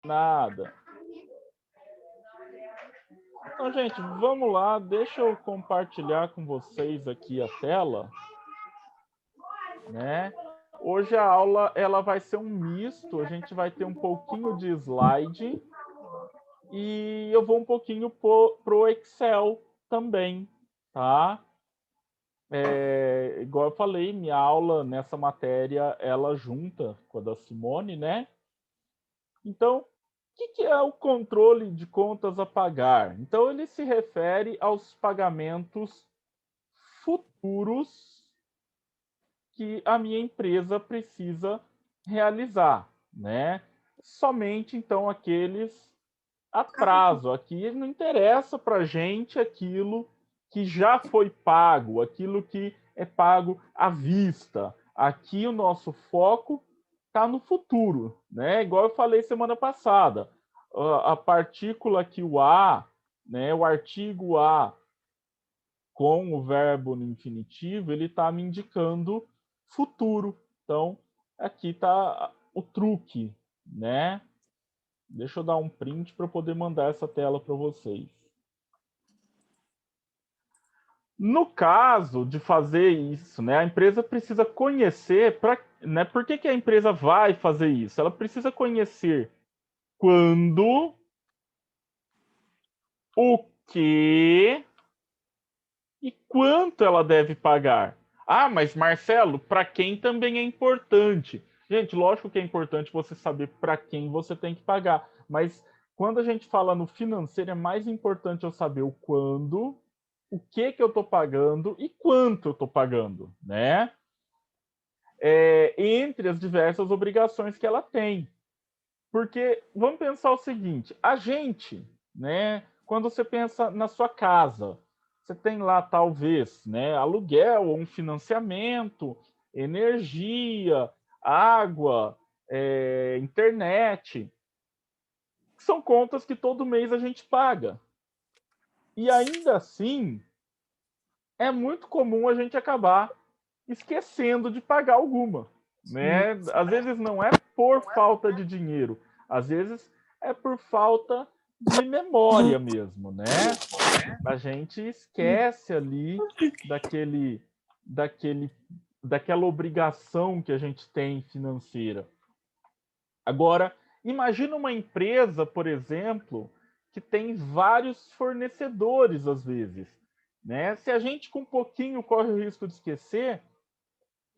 Nada. Então, gente, vamos lá. Deixa eu compartilhar com vocês aqui a tela, né? Hoje a aula ela vai ser um misto. A gente vai ter um pouquinho de slide e eu vou um pouquinho pro Excel também, tá? Igual eu falei, minha aula nessa matéria ela junta com a da Simone, né? Então, que é o controle de contas a pagar? Então, ele se refere aos pagamentos futuros que a minha empresa precisa realizar, né? Somente, então, aqueles a prazo. Aqui não interessa para a gente aquilo que já foi pago, aquilo que é pago à vista. Aqui o nosso foco está no futuro, né? Igual eu falei semana passada, a partícula que o a, né, o artigo a com o verbo no infinitivo, ele está me indicando futuro. Então, aqui está o truque, né? Deixa eu dar um print para poder mandar essa tela para vocês. No caso de fazer isso, né, a empresa precisa conhecer, né, por que a empresa vai fazer isso? Ela precisa conhecer quando, o que e quanto ela deve pagar. Ah, mas Marcelo, para quem também é importante? Gente, lógico que é importante você saber para quem você tem que pagar, mas quando a gente fala no financeiro, é mais importante eu saber o quando, o que eu estou pagando e quanto eu estou pagando, né? Entre as diversas obrigações que ela tem. Porque vamos pensar o seguinte: a gente, né, quando você pensa na sua casa, você tem lá talvez, né, aluguel ou um financiamento, energia, água, internet, são contas que todo mês a gente paga. E ainda assim, é muito comum a gente acabar esquecendo de pagar alguma, né? Às vezes não é por falta de dinheiro, às vezes é por falta de memória mesmo, né? A gente esquece ali daquele, daquele, daquela obrigação que a gente tem financeira. Agora, imagina uma empresa, por exemplo, que tem vários fornecedores às vezes, né? Se a gente com um pouquinho corre o risco de esquecer,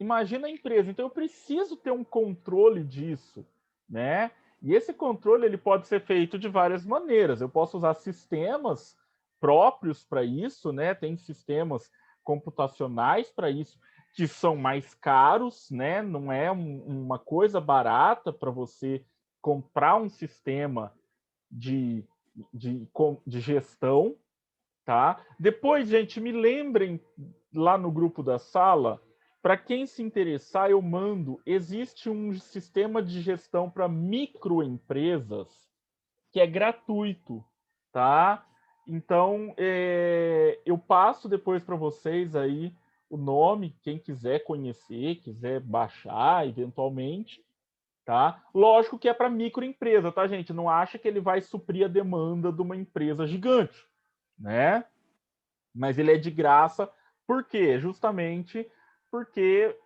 imagina a empresa. Então eu preciso ter um controle disso, né? E esse controle ele pode ser feito de várias maneiras. Eu posso usar sistemas próprios para isso, né? Tem sistemas computacionais para isso que são mais caros, né? Não é uma coisa barata para você comprar um sistema de, de gestão, tá? Depois, gente, me lembrem lá no grupo da sala. Para quem se interessar, eu mando. Existe um sistema de gestão para microempresas que é gratuito, tá? Então, eu passo depois para vocês aí o nome, quem quiser conhecer, quiser baixar eventualmente, tá? Lógico que é para microempresa, tá, gente? Não acha que ele vai suprir a demanda de uma empresa gigante, né? Mas ele é de graça, por quê? Justamente porque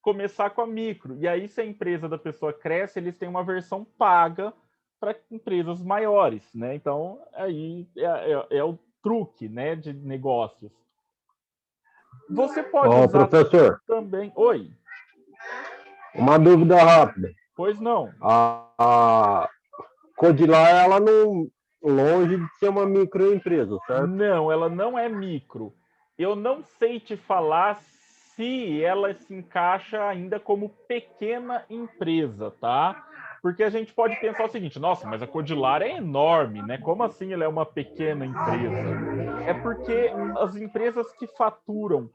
começar com a micro. E aí, se a empresa da pessoa cresce, eles têm uma versão paga para empresas maiores, né? Então, aí é o truque, né, de negócios. Você pode Ó, usar professor, também... Oi, uma dúvida rápida. pois não. A Codilar, ela não longe de ser uma microempresa, certo? Não, ela não é micro. Eu não sei te falar se ela se encaixa ainda como pequena empresa, tá? Porque a gente pode pensar o seguinte: nossa, mas a Codilar é enorme, né? Como assim ela é uma pequena empresa? É porque as empresas que faturam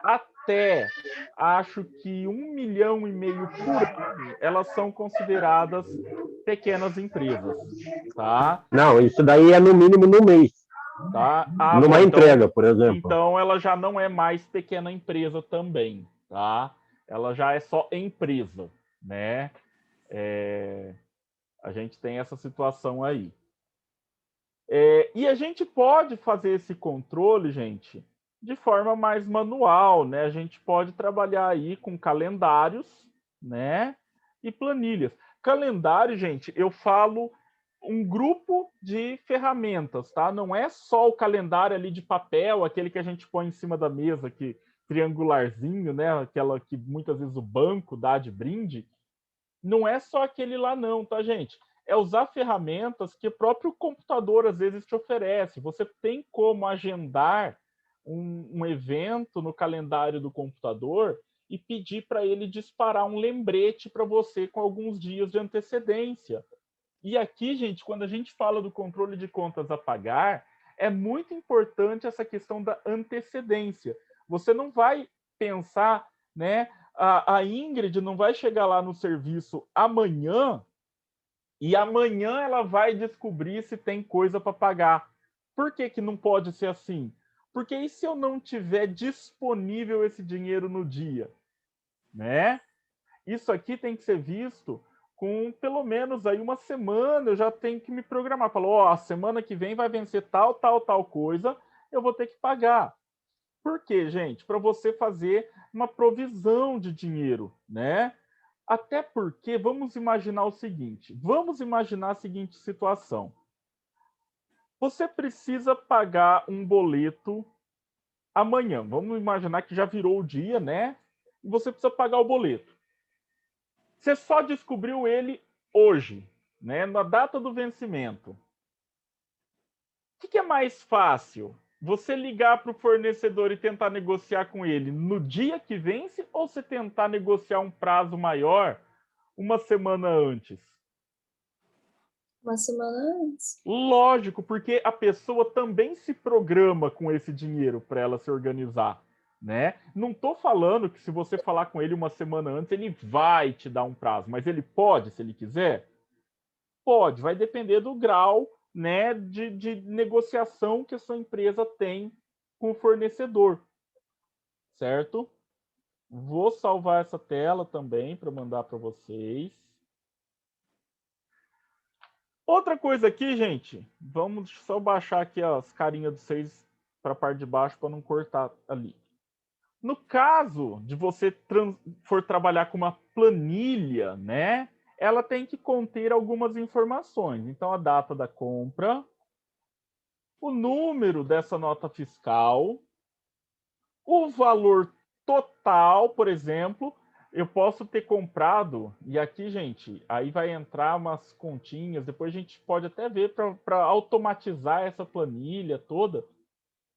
até, acho que 1,5 milhão por ano, elas são consideradas pequenas empresas, tá? Não, isso daí é no mínimo no mês. Tá? Ah, bom, Numa entrega, por exemplo. então ela já não é mais pequena empresa também, tá? Ela já é só empresa, né? A gente tem essa situação aí. E a gente pode fazer esse controle, gente, de forma mais manual, né? A gente pode trabalhar aí com calendários, né? E planilhas. Calendário, gente, eu falo um grupo de ferramentas, tá? Não é só o calendário ali de papel, aquele que a gente põe em cima da mesa, que triangularzinho, né? Aquela que muitas vezes o banco dá de brinde. Não é só aquele lá não, tá, gente? É usar ferramentas que o próprio computador às vezes te oferece. Você tem como agendar um evento no calendário do computador e pedir para ele disparar um lembrete para você com alguns dias de antecedência. E aqui, gente, quando a gente fala do controle de contas a pagar, é muito importante essa questão da antecedência. Você não vai pensar, né? A Ingrid não vai chegar lá no serviço amanhã e amanhã ela vai descobrir se tem coisa para pagar. Por que que não pode ser assim? Porque e se eu não tiver disponível esse dinheiro no dia, né? Isso aqui tem que ser visto com pelo menos aí uma semana, eu já tenho que me programar. Falou, ó, a semana que vem vai vencer tal, tal, tal coisa, eu vou ter que pagar. Por quê, gente? Para você fazer uma provisão de dinheiro, né? Até porque, vamos imaginar o seguinte, vamos imaginar a seguinte situação. Você precisa pagar um boleto amanhã. Vamos imaginar que já virou o dia, né? E você precisa pagar o boleto. Você só descobriu ele hoje, né? Na data do vencimento. O que é mais fácil? Você ligar para o fornecedor e tentar negociar com ele no dia que vence ou você tentar negociar um prazo maior uma semana antes? Uma semana antes. Lógico, porque a pessoa também se programa com esse dinheiro para ela se organizar, né? Não estou falando que se você falar com ele uma semana antes, ele vai te dar um prazo, mas ele pode, se ele quiser? Pode, vai depender do grau, né, de negociação que a sua empresa tem com o fornecedor, certo? Vou salvar essa tela também para mandar para vocês. Outra coisa aqui, gente, vamos só baixar aqui as carinhas dos seis para a parte de baixo para não cortar ali. No caso de você for trabalhar com uma planilha, né, ela tem que conter algumas informações. Então, a data da compra, o número dessa nota fiscal, o valor total, por exemplo, eu posso ter comprado, e aqui, gente, aí vai entrar umas continhas, depois a gente pode até ver para automatizar essa planilha toda,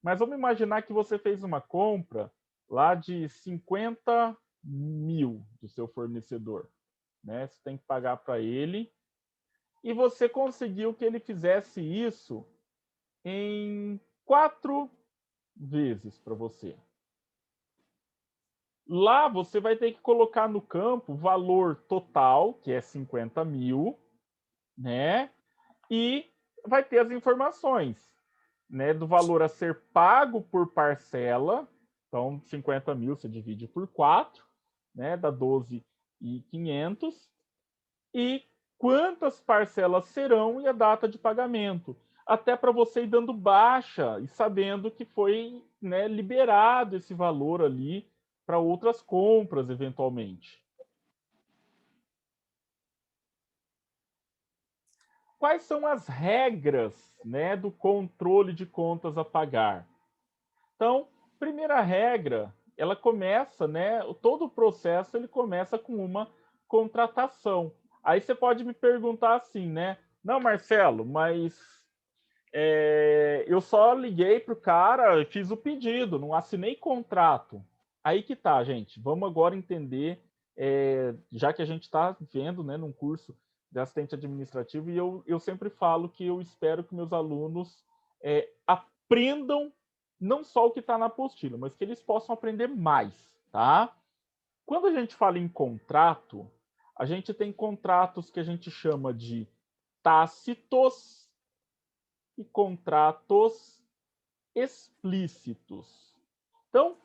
mas vamos imaginar que você fez uma compra lá de 50 mil do seu fornecedor, né? Você tem que pagar para ele, e você conseguiu que ele fizesse isso em 4 vezes para você. Lá você vai ter que colocar no campo o valor total, que é 50 mil, né? E vai ter as informações, né? Do valor a ser pago por parcela. Então, 50 mil você divide por 4, né? Dá 12.500. E quantas parcelas serão e a data de pagamento. Até para você ir dando baixa e sabendo que foi, né, liberado esse valor ali para outras compras, eventualmente. Quais são as regras, né, do controle de contas a pagar? Então, primeira regra, ela começa, né, todo o processo ele começa com uma contratação. Aí você pode me perguntar assim, né? Não, Marcelo, mas eu só liguei para o cara, fiz o pedido, não assinei contrato. Aí que tá, gente. Vamos agora entender, já que a gente está vendo, né, num curso de assistente administrativo, e eu sempre falo que eu espero que meus alunos aprendam não só o que está na apostila, mas que eles possam aprender mais, tá? Quando a gente fala em contrato, a gente tem contratos que a gente chama de tácitos e contratos explícitos. Então,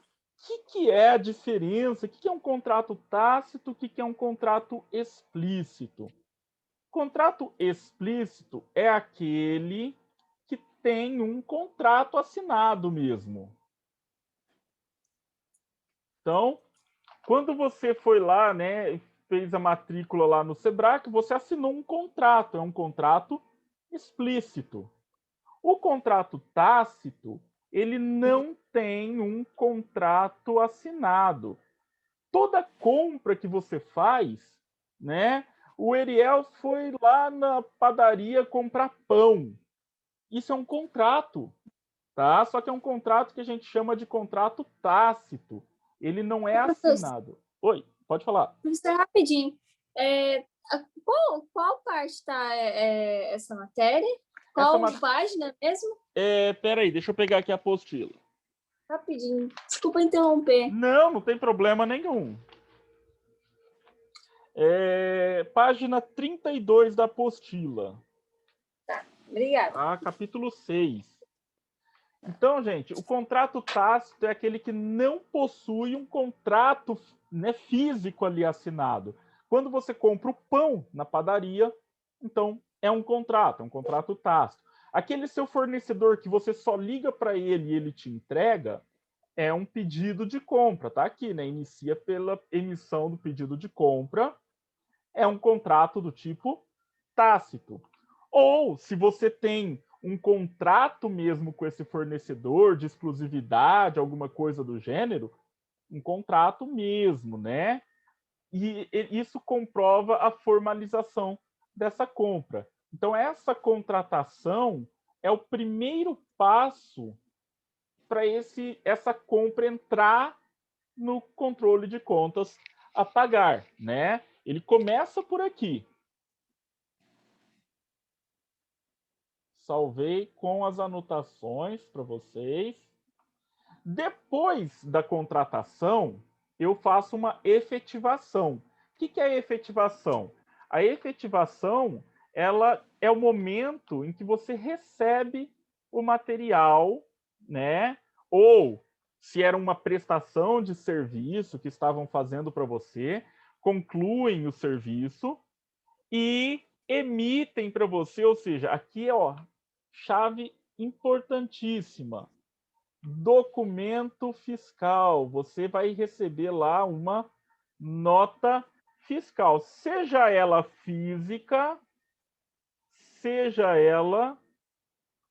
o que é a diferença? O que é um contrato tácito? O que é um contrato explícito? Contrato explícito é aquele que tem um contrato assinado mesmo. Então, quando você foi lá, né, fez a matrícula lá no Sebrae, você assinou um contrato, é um contrato explícito. O contrato tácito, ele não tem um contrato assinado. Toda compra que você faz, né? O Eriel foi lá na padaria comprar pão. Isso é um contrato, tá? Só que é um contrato que a gente chama de contrato tácito. Ele não é Professor, assinado. Oi, pode falar. professor, rapidinho. Qual parte está essa matéria? Qual página mesmo? Peraí, deixa eu pegar aqui a apostila. Rapidinho. Desculpa interromper. Não tem problema nenhum. Página 32 da apostila. Tá, obrigada. Tá? Capítulo 6. Então, gente, o contrato tácito é aquele que não possui um contrato, né, físico ali assinado. Quando você compra o pão na padaria, então é um contrato tácito. Aquele seu fornecedor que você só liga para ele e ele te entrega, é um pedido de compra, tá aqui, né? Inicia pela emissão do pedido de compra, é um contrato do tipo tácito. Ou, se você tem um contrato mesmo com esse fornecedor de exclusividade, alguma coisa do gênero, um contrato mesmo, né? E isso comprova a formalização dessa compra. Então, essa contratação é o primeiro passo para essa compra entrar no controle de contas a pagar, né? Ele começa por aqui. Salvei com as anotações para vocês. Depois da contratação, eu faço uma efetivação. O que é a efetivação? A efetivação, ela é o momento em que você recebe o material, né? Ou se era uma prestação de serviço que estavam fazendo para você, concluem o serviço e emitem para você, ou seja, aqui ó, chave importantíssima. Documento fiscal. Você vai receber lá uma nota fiscal, seja ela física, seja ela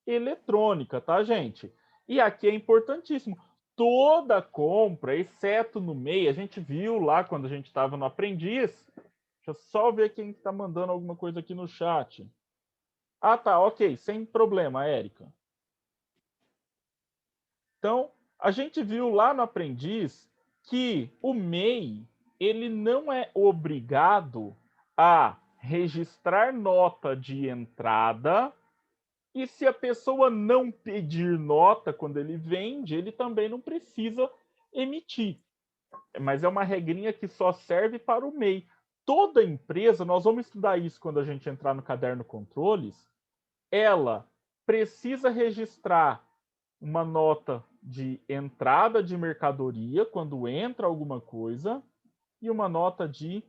eletrônica, tá, gente? E aqui é importantíssimo. Toda compra, exceto no MEI, a gente viu lá quando a gente estava no aprendiz. Deixa eu só ver quem está mandando alguma coisa aqui no chat. Ah, tá, ok, sem problema, Érica. Então, a gente viu lá no aprendiz que o MEI, ele não é obrigado a registrar nota de entrada, e se a pessoa não pedir nota quando ele vende, ele também não precisa emitir. Mas é uma regrinha que só serve para o MEI. Toda empresa, nós vamos estudar isso quando a gente entrar no caderno controles, ela precisa registrar uma nota de entrada de mercadoria quando entra alguma coisa e uma nota de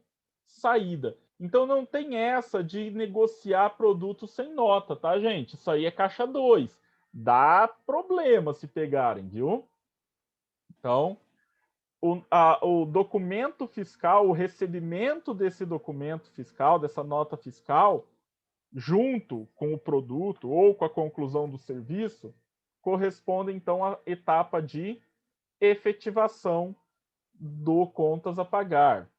saída. Então não tem essa de negociar produto sem nota, tá, gente? Isso aí é caixa 2. Dá problema se pegarem, viu? Então, o documento fiscal, o recebimento desse documento fiscal, dessa nota fiscal, junto com o produto ou com a conclusão do serviço, corresponde então à etapa de efetivação do contas a pagar.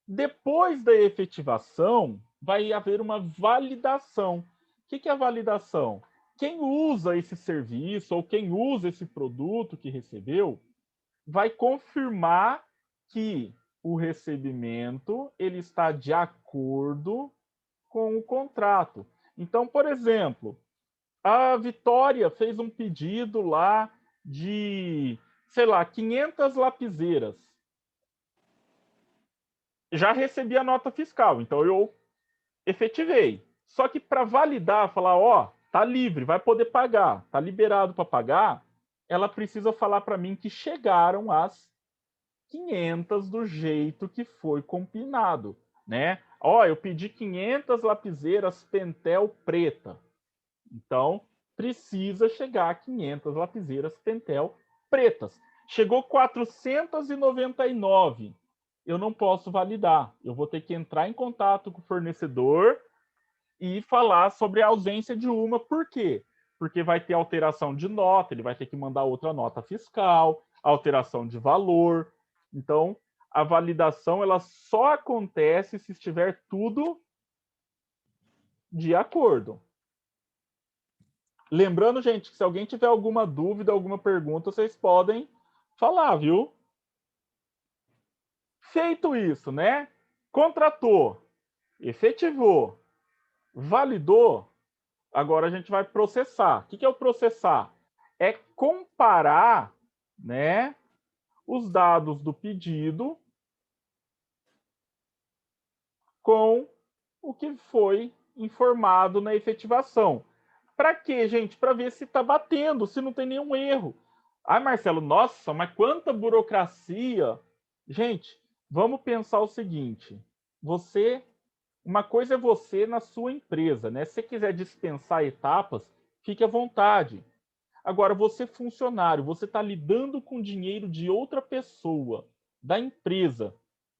Depois da efetivação, vai haver uma validação. O que é a validação? Quem usa esse serviço ou quem usa esse produto que recebeu vai confirmar que o recebimento ele está de acordo com o contrato. Então, por exemplo, a Vitória fez um pedido lá de, sei lá, 500 lapiseiras. Já recebi a nota fiscal, então eu efetivei. Só que para validar, falar, ó, tá livre, vai poder pagar, tá liberado para pagar, ela precisa falar para mim que chegaram as 500 do jeito que foi combinado, né? Ó, eu pedi 500 lapiseiras Pentel preta. Então, precisa chegar a 500 lapiseiras Pentel pretas. Chegou 499. Eu não posso validar. Eu vou ter que entrar em contato com o fornecedor e falar sobre a ausência de uma. Por quê? Porque vai ter alteração de nota, ele vai ter que mandar outra nota fiscal, alteração de valor. Então, a validação ela só acontece se estiver tudo de acordo. Lembrando, gente, que se alguém tiver alguma dúvida, alguma pergunta, vocês podem falar, viu? Feito isso, né? Contratou, efetivou, validou, agora a gente vai processar. O que é o processar? É comparar, né, os dados do pedido com o que foi informado na efetivação. Para quê, gente? Para ver se está batendo, se não tem nenhum erro. Ah, Marcelo, nossa, mas quanta burocracia. Gente, vamos pensar o seguinte. Uma coisa é você na sua empresa, né? Se você quiser dispensar etapas, fique à vontade. Agora, você funcionário, você está lidando com dinheiro de outra pessoa, da empresa.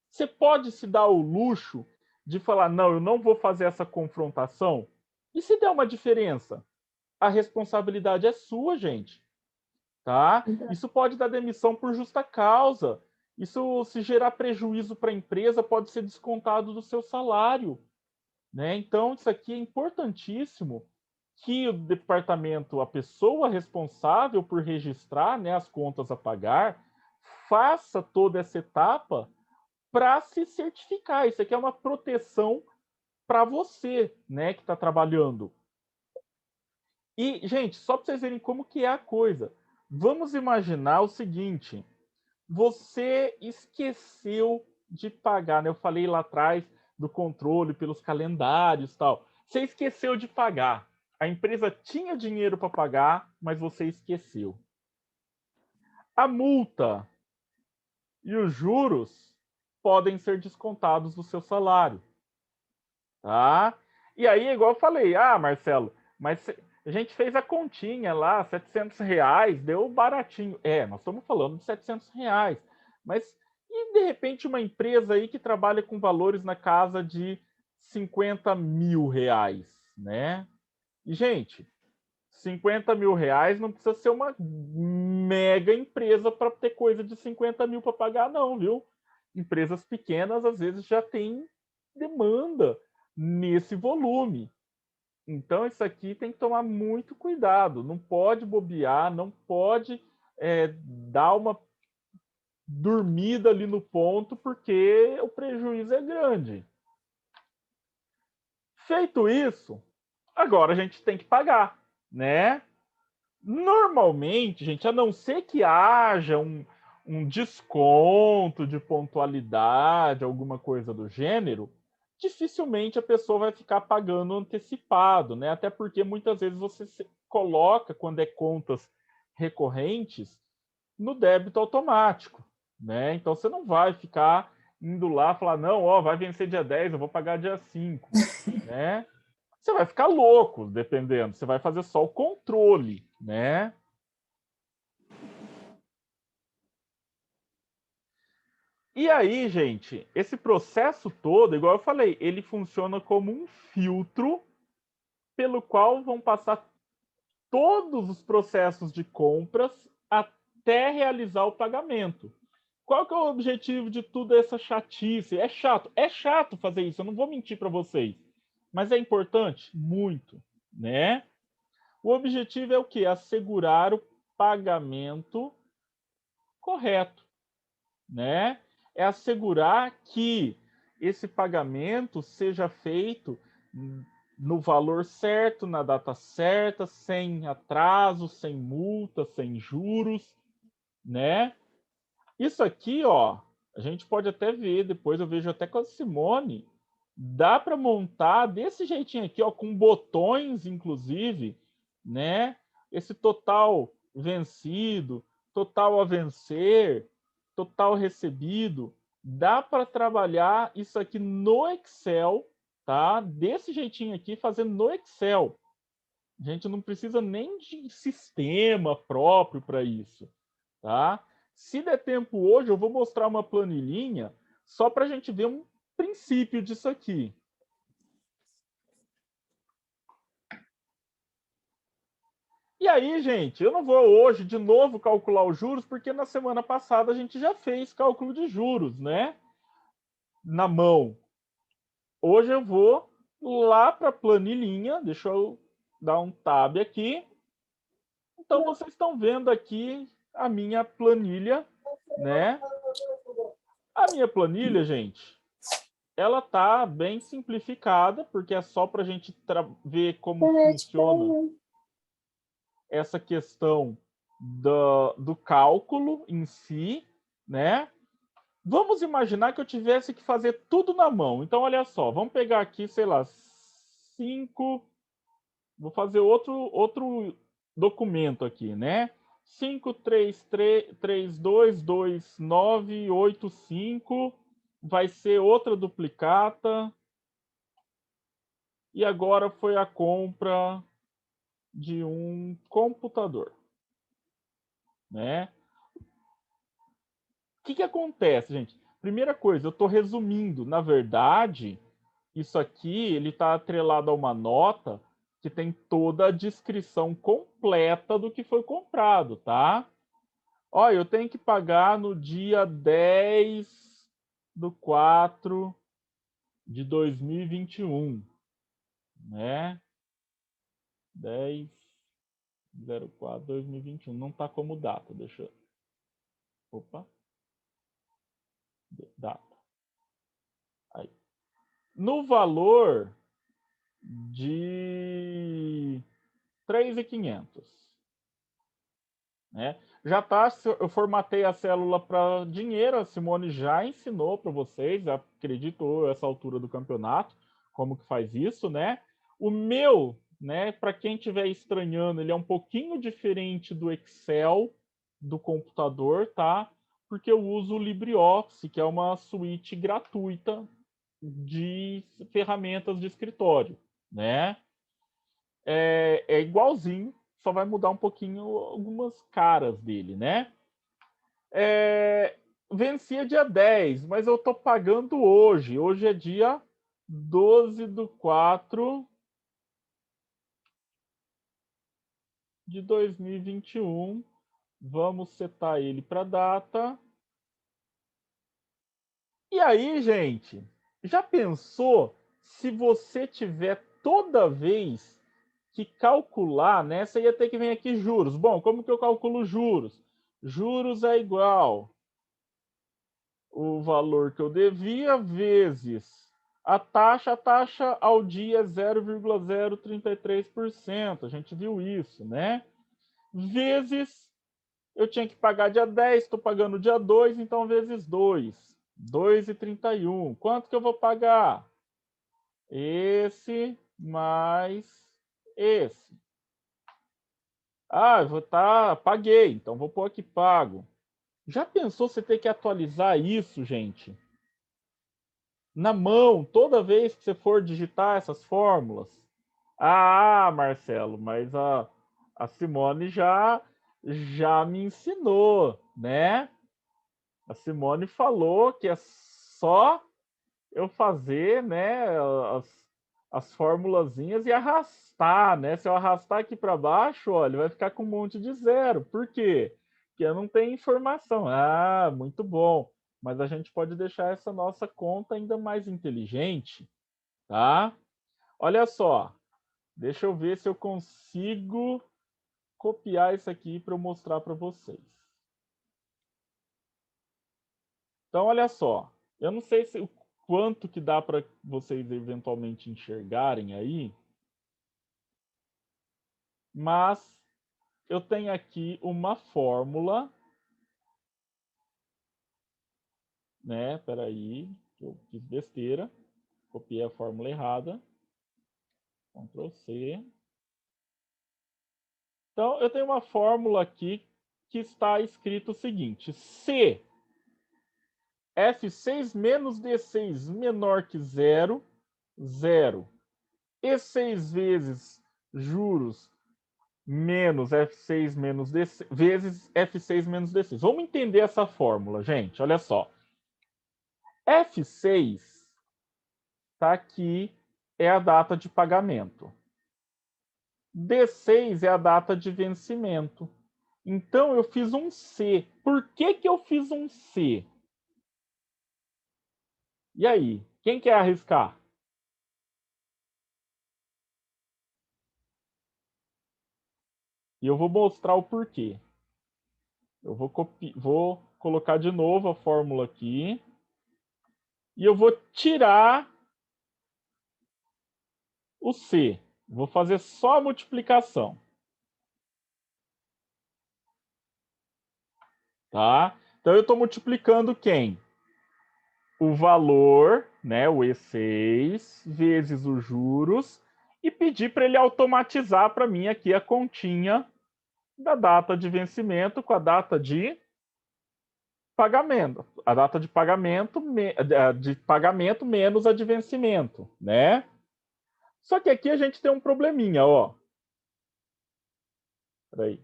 Você pode se dar o luxo de falar, não, eu não vou fazer essa confrontação? E se der uma diferença? A responsabilidade é sua, gente. Tá? Isso pode dar demissão por justa causa. Isso, se gerar prejuízo para a empresa, pode ser descontado do seu salário. Né? Então, isso aqui é importantíssimo que o departamento, a pessoa responsável por registrar, né, as contas a pagar, faça toda essa etapa para se certificar. Isso aqui é uma proteção para você, né, que está trabalhando. E, gente, só para vocês verem como que é a coisa. Vamos imaginar o seguinte. Você esqueceu de pagar, né? Eu falei lá atrás do controle pelos calendários e tal. Você esqueceu de pagar. A empresa tinha dinheiro para pagar, mas você esqueceu. A multa e os juros podem ser descontados do seu salário. Tá? E aí, igual eu falei, ah, Marcelo, mas a gente fez a continha lá, R$ 700, deu baratinho. É, nós estamos falando de R$ 700. Mas e de repente uma empresa aí que trabalha com valores na casa de R$ 50 mil, né? E, gente, R$ 50 mil não precisa ser uma mega empresa para ter coisa de 50 mil para pagar, não, viu? Empresas pequenas às vezes já têm demanda nesse volume. Então, isso aqui tem que tomar muito cuidado. Não pode bobear, não pode dar uma dormida ali no ponto, porque o prejuízo é grande. Feito isso, agora a gente tem que pagar, né? Normalmente, gente, a não ser que haja um desconto de pontualidade, alguma coisa do gênero, dificilmente a pessoa vai ficar pagando antecipado, né? Até porque muitas vezes você coloca, quando é contas recorrentes, no débito automático, né? Então você não vai ficar indo lá e falar, não, ó, vai vencer dia 10, eu vou pagar dia 5, né? Você vai ficar louco, dependendo. Você vai fazer só o controle, né? E aí, gente, esse processo todo, igual eu falei, ele funciona como um filtro pelo qual vão passar todos os processos de compras até realizar o pagamento. Qual que é o objetivo de tudo essa chatice? É chato fazer isso, eu não vou mentir para vocês. Mas é importante? Muito, né? O objetivo é o quê? Assegurar o pagamento correto, né? É assegurar que esse pagamento seja feito no valor certo, na data certa, sem atraso, sem multa, sem juros, né? Isso aqui, ó, a gente pode até ver, depois eu vejo até com a Simone, dá para montar desse jeitinho aqui, ó, com botões, inclusive, né? Esse total vencido, total a vencer, total recebido, dá para trabalhar isso aqui no Excel, tá? Desse jeitinho aqui, fazendo no Excel. A gente não precisa nem de sistema próprio para isso, tá? Se der tempo hoje, eu vou mostrar uma planilhinha só para a gente ver um princípio disso aqui. E aí, gente, eu não vou hoje de novo calcular os juros, porque na semana passada a gente já fez cálculo de juros, né? Na mão. Hoje eu vou lá para a planilhinha, deixa eu dar um tab aqui. Então, vocês estão vendo aqui a minha planilha, né? A minha planilha, gente, ela tá bem simplificada, porque é só para a gente ver como funciona essa questão do cálculo em si, né? Vamos imaginar que eu tivesse que fazer tudo na mão. Então, olha só, vamos pegar aqui, sei lá, 5... Vou fazer outro documento aqui, né? 5, 3, 3, 2, 2, 9, 8, 5. Vai ser outra duplicata. E agora foi a compra de um computador, né? O que acontece, gente? Primeira coisa, eu estou resumindo. Na verdade, isso aqui ele está atrelado a uma nota que tem toda a descrição completa do que foi comprado, tá? Ó, eu tenho que pagar no dia 10/4/2021, né? 10/04/2021. Não tá como data, deixa eu... Opa. Data. Aí. No valor de 3.500, né? Já tá, eu formatei a célula para dinheiro, a Simone já ensinou para vocês, acredito, essa altura do campeonato, como que faz isso, né? O meu, né, para quem estiver estranhando, ele é um pouquinho diferente do Excel do computador, tá? Porque eu uso o LibreOffice, que é uma suíte gratuita de ferramentas de escritório, né? É igualzinho, só vai mudar um pouquinho algumas caras dele, né? Vencia dia 10, mas eu tô pagando hoje. Hoje é dia 12/4/2021. Vamos setar ele para data. E aí, gente, já pensou se você tiver toda vez que calcular, né? Você ia ter que vir aqui juros. Bom, como que eu calculo juros? Juros é igual o valor que eu devia vezes a taxa ao dia é 0,033%. A gente viu isso, né? Vezes, eu tinha que pagar dia 10, estou pagando dia 2, então vezes 2. 2,31. Quanto que eu vou pagar? Esse mais esse. Ah, eu vou paguei, então vou pôr aqui pago. Já pensou você ter que atualizar isso, gente? Na mão, toda vez que você for digitar essas fórmulas? Ah, Marcelo, mas a Simone já me ensinou, né? A Simone falou que é só eu fazer, né, as formulazinhas e arrastar, né? Se eu arrastar aqui para baixo, olha, vai ficar com um monte de zero. Por quê? Porque eu não tenho informação. Ah, muito bom. Mas a gente pode deixar essa nossa conta ainda mais inteligente, tá? Olha só. Deixa eu ver se eu consigo copiar isso aqui para eu mostrar para vocês. Então, olha só. Eu não sei se o quanto que dá para vocês eventualmente enxergarem aí, mas eu tenho aqui uma fórmula, né? Peraí, eu fiz besteira, copiei a fórmula errada. Ctrl C. Então, eu tenho uma fórmula aqui que está escrito o seguinte: se F6 menos D6 menor que 0, 0. E6 vezes juros menos F6 menos D6, vezes F6 menos D6. Vamos entender essa fórmula, gente. Olha só. F6 tá aqui, é a data de pagamento. D6 é a data de vencimento. Então, eu fiz um C. Por que eu fiz um C? E aí? Quem quer arriscar? E eu vou mostrar o porquê. Eu vou colocar de novo a fórmula aqui. E eu vou tirar o C. Vou fazer só a multiplicação. Tá? Então, eu estou multiplicando quem? O valor, né, o E6, vezes os juros, e pedir para ele automatizar para mim aqui a continha da data de vencimento com a data de pagamento. A data de pagamento, menos a de vencimento, né? Só que aqui a gente tem um probleminha, ó. Peraí.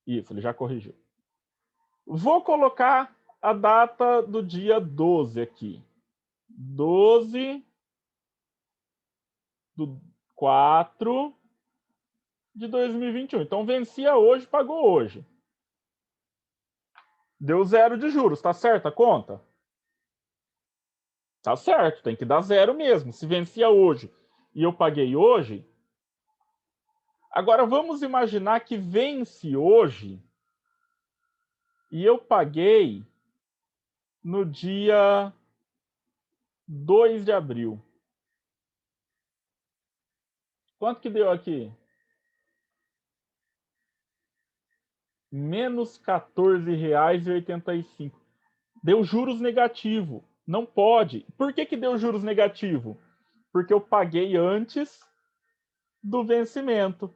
Isso, ele já corrigiu. Vou colocar a data do dia 12 aqui. 12 do 4 de 2021. Então, vencia hoje, pagou hoje. Deu 0 de juros, tá certo a conta? Tá certo, tem que dar 0 mesmo. Se vencia hoje e eu paguei hoje. Agora, vamos imaginar que vence hoje e eu paguei no dia 2 de abril. Quanto que deu aqui? Menos R$14,85. Deu juros negativo. Não pode. Por que deu juros negativo? Porque eu paguei antes do vencimento.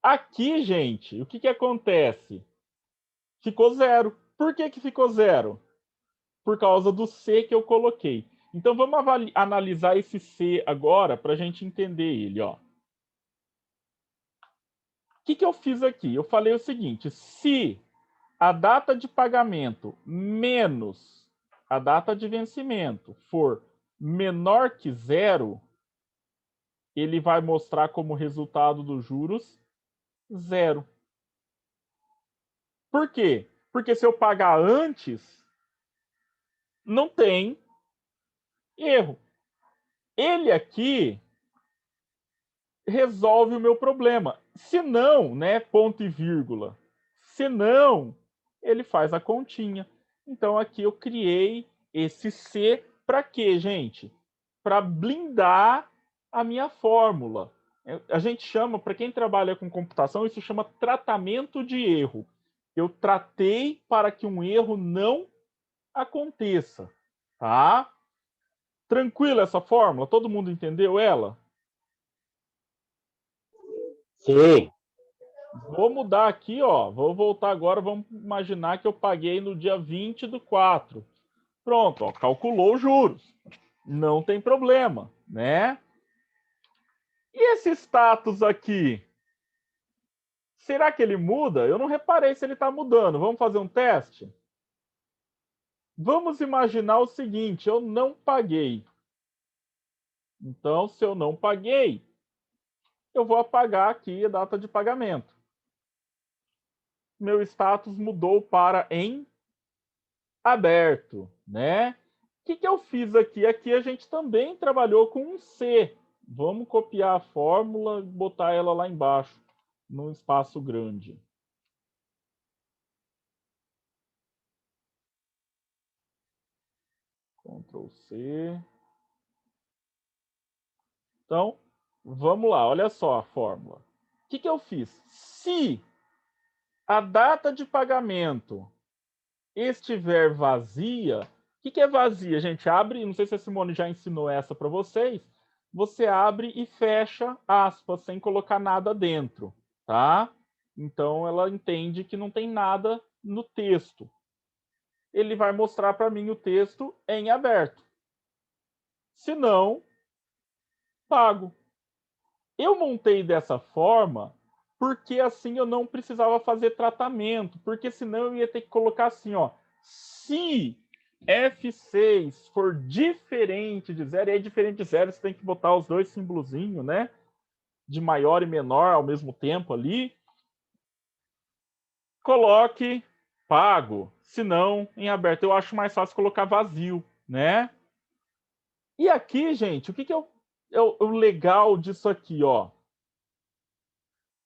Aqui, gente, o que acontece? Ficou 0. Por que ficou 0? Por causa do C que eu coloquei. Então, vamos analisar esse C agora para a gente entender ele. Ó. O que eu fiz aqui? Eu falei o seguinte, se a data de pagamento menos a data de vencimento for menor que 0, ele vai mostrar como resultado dos juros 0. Por quê? Porque se eu pagar antes, não tem erro. Ele aqui resolve o meu problema. Se não, né, ponto e vírgula. Se não, ele faz a continha. Então aqui eu criei esse C para quê, gente? Para blindar a minha fórmula. A gente chama, para quem trabalha com computação, isso chama tratamento de erro. Eu tratei para que um erro não aconteça, tá? Tranquila essa fórmula? Todo mundo entendeu ela? Sim. Vou mudar aqui, ó. Vou voltar agora. Vamos imaginar que eu paguei no dia 20 do 4. Pronto, ó, calculou os juros. Não tem problema, né? E esse status aqui? Será que ele muda? Eu não reparei se ele está mudando. Vamos fazer um teste? Vamos imaginar o seguinte, eu não paguei. Então, se eu não paguei, eu vou apagar aqui a data de pagamento. Meu status mudou para em aberto, né? O que eu fiz aqui? Aqui a gente também trabalhou com um C. Vamos copiar a fórmula e botar ela lá embaixo, num espaço grande. Ctrl C. Então, vamos lá, olha só a fórmula. O que eu fiz? Se a data de pagamento estiver vazia, o que é vazia? A gente abre, não sei se a Simone já ensinou essa para vocês, você abre e fecha aspas, sem colocar nada dentro, tá? Então, ela entende que não tem nada no texto. ele vai mostrar para mim o texto em aberto. Se não, pago. Eu montei dessa forma porque assim eu não precisava fazer tratamento, porque senão eu ia ter que colocar assim, ó, se F6 for diferente de zero, e aí diferente de zero você tem que botar os dois símbolozinhos, né? De maior e menor ao mesmo tempo ali. Coloque pago, se não em aberto. Eu acho mais fácil colocar vazio, né? E aqui, gente, o que é o legal disso aqui, ó?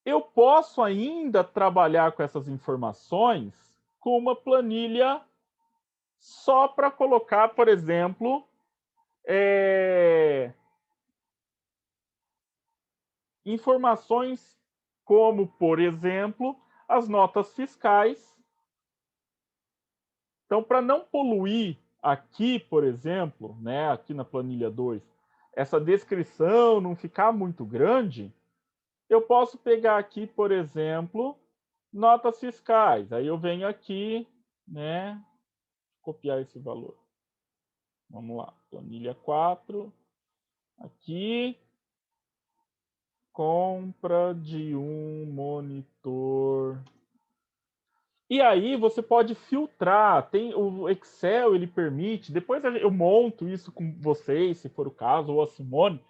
Eu posso ainda trabalhar com essas informações com uma planilha só para colocar, por exemplo, informações como, por exemplo, as notas fiscais. Então, para não poluir aqui, por exemplo, né, aqui na planilha 2, essa descrição não ficar muito grande, eu posso pegar aqui, por exemplo, notas fiscais. Aí eu venho aqui, né, copiar esse valor. Vamos lá, planilha 4. Aqui, compra de um monitor. E aí você pode filtrar. Tem o Excel, ele permite. Depois eu monto isso com vocês, se for o caso, ou a Simone.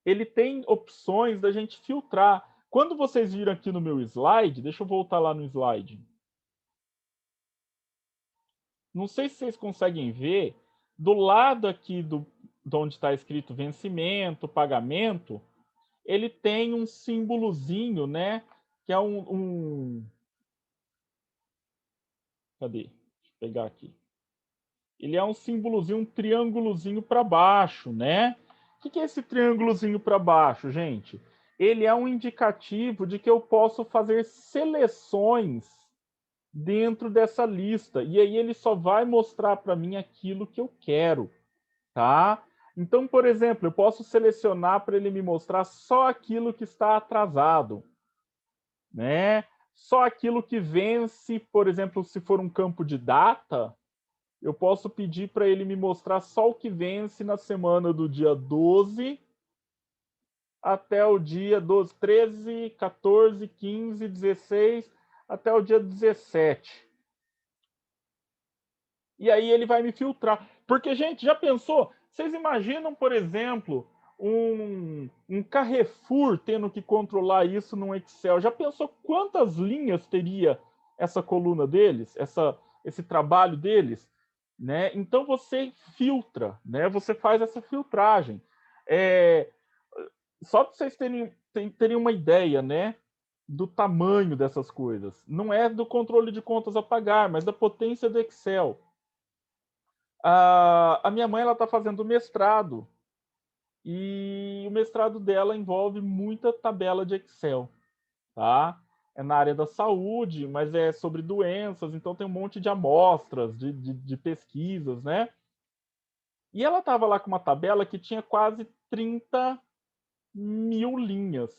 Ele tem opções da gente filtrar. Quando vocês viram aqui no meu slide, deixa eu voltar lá no slide. Não sei se vocês conseguem ver, do lado aqui de onde está escrito vencimento, pagamento, ele tem um símbolozinho, né? Que é cadê? Deixa eu pegar aqui. Ele é um símbolozinho, um triângulozinho para baixo, né? O que é esse triângulozinho para baixo, gente? Ele é um indicativo de que eu posso fazer seleções dentro dessa lista. E aí ele só vai mostrar para mim aquilo que eu quero, tá? Então, por exemplo, eu posso selecionar para ele me mostrar só aquilo que está atrasado, né? Só aquilo que vence, por exemplo, se for um campo de data, eu posso pedir para ele me mostrar só o que vence na semana do dia 12 até o dia 12, 13, 14, 15, 16, até o dia 17. E aí ele vai me filtrar. Porque, gente, já pensou? Vocês imaginam, por exemplo, um Carrefour tendo que controlar isso num Excel? Já pensou quantas linhas teria essa coluna deles, esse trabalho deles? Né? Então você filtra, né? Você faz essa filtragem. Só para vocês terem uma ideia, né? Do tamanho dessas coisas. Não é do controle de contas a pagar, mas da potência do Excel. A minha mãe está fazendo mestrado e o mestrado dela envolve muita tabela de Excel, tá? É na área da saúde, mas é sobre doenças, então tem um monte de amostras, de pesquisas, né? E ela estava lá com uma tabela que tinha quase 30 mil linhas.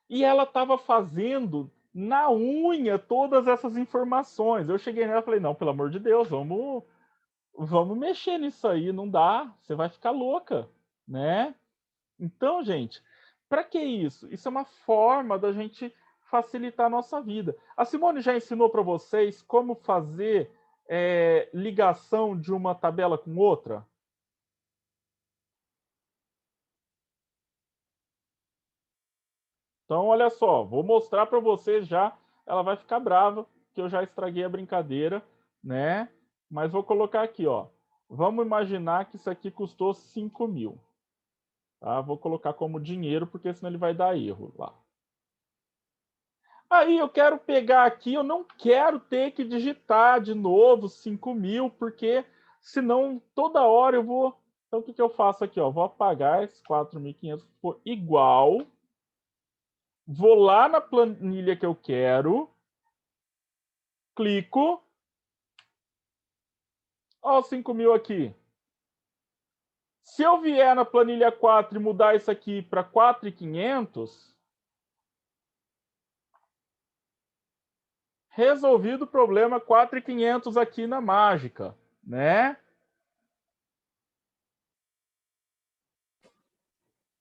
E ela estava fazendo na unha todas essas informações. Eu cheguei nela e falei, não, pelo amor de Deus, vamos mexer nisso aí, não dá, você vai ficar louca, né? Então, gente, para que isso? Isso é uma forma da gente facilitar a nossa vida. A Simone já ensinou para vocês como fazer ligação de uma tabela com outra? Então, olha só, vou mostrar para vocês já. Ela vai ficar brava, que eu já estraguei a brincadeira, né? Mas vou colocar aqui, ó. Vamos imaginar que isso aqui custou 5 mil. Tá? Vou colocar como dinheiro, porque senão ele vai dar erro lá. Aí eu quero pegar aqui, eu não quero ter que digitar de novo 5 mil, porque senão toda hora eu vou... Então o que eu faço aqui? Ó? Vou apagar esses 4.500 por igual. Vou lá na planilha que eu quero. Clico. Ó, os 5 mil aqui. Se eu vier na planilha 4 e mudar isso aqui para 4.500, resolvido o problema 4.500 aqui na mágica, né?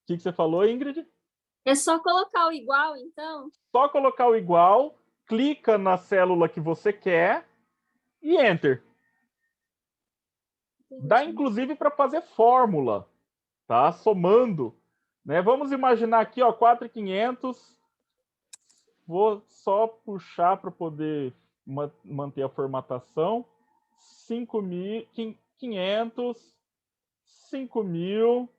O que você falou, Ingrid? É só colocar o igual, então? Só colocar o igual, clica na célula que você quer e Enter. Dá, inclusive, para fazer fórmula, tá? Somando. Né? Vamos imaginar aqui, ó, 4.500. Vou só puxar para poder manter a formatação. 5.500, 5.000,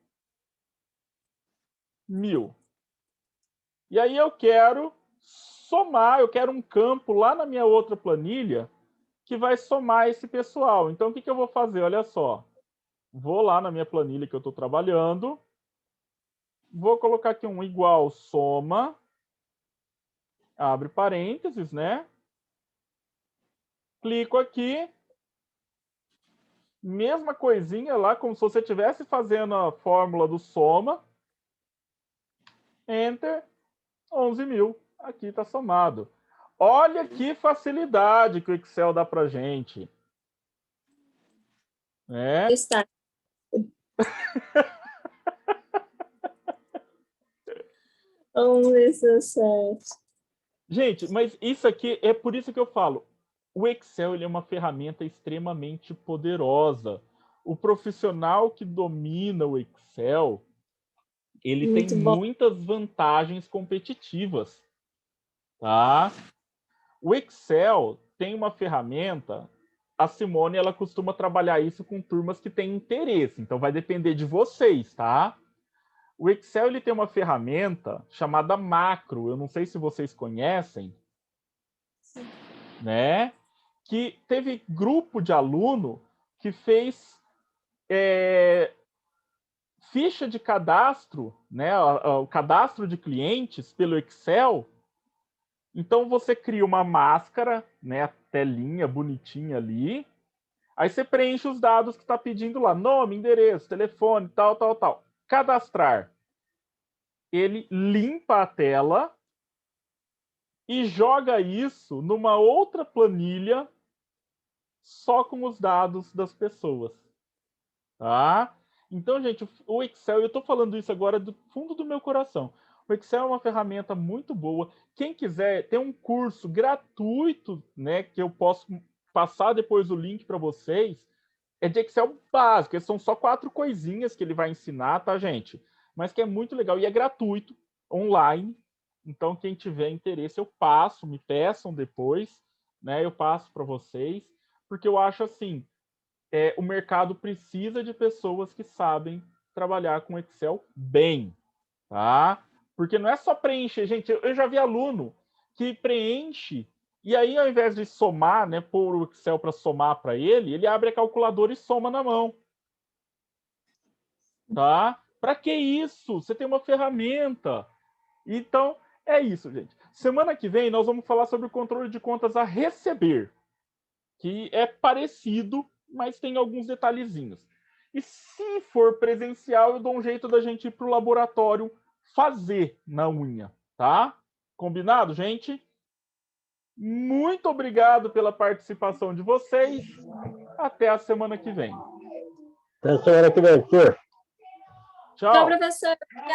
1.000. E aí eu quero somar, eu quero um campo lá na minha outra planilha que vai somar esse pessoal. Então, o que eu vou fazer? Olha só. Vou lá na minha planilha que eu estou trabalhando. Vou colocar aqui um igual soma. Abre parênteses, né? Clico aqui. Mesma coisinha lá, como se você estivesse fazendo a fórmula do soma. Enter. 11.000. Aqui está somado. Olha que facilidade que o Excel dá para gente. É. Está. Vamos ver se é certo. Gente, mas isso aqui é por isso que eu falo. O Excel ele é uma ferramenta extremamente poderosa. O profissional que domina o Excel, ele Muito tem bom. muitas vantagens competitivas, tá? O Excel tem uma ferramenta. A Simone ela costuma trabalhar isso com turmas que têm interesse. Então vai depender de vocês, tá? O Excel ele tem uma ferramenta chamada Macro. Eu não sei se vocês conhecem, né? Que teve grupo de aluno que fez ficha de cadastro, né? O cadastro de clientes pelo Excel. Então você cria uma máscara, né? A telinha bonitinha ali. Aí você preenche os dados que está pedindo lá: nome, endereço, telefone, tal, tal, tal. Cadastrar. Ele limpa a tela e joga isso numa outra planilha só com os dados das pessoas. Tá? Então, gente, o Excel, eu estou falando isso agora do fundo do meu coração. O Excel é uma ferramenta muito boa. Quem quiser, tem um curso gratuito, né, que eu posso passar depois o link para vocês. É de Excel básico. São só 4 coisinhas que ele vai ensinar, tá, gente? Mas que é muito legal e é gratuito, online. Então, quem tiver interesse, eu passo, me peçam depois, né? Eu passo para vocês, porque eu acho assim, o mercado precisa de pessoas que sabem trabalhar com Excel bem, tá? Porque não é só preencher, gente. Eu já vi aluno que preenche e aí, ao invés de somar, né, pôr o Excel para somar para ele, ele abre a calculadora e soma na mão, tá? Para que isso? Você tem uma ferramenta. Então, é isso, gente. Semana que vem nós vamos falar sobre o controle de contas a receber, que é parecido, mas tem alguns detalhezinhos. E se for presencial, eu dou um jeito da gente ir para o laboratório fazer na unha, tá? Combinado, gente? Muito obrigado pela participação de vocês. Até a semana que vem. Até a semana que vem, professor. Tchau. Tchau, professor. Obrigada.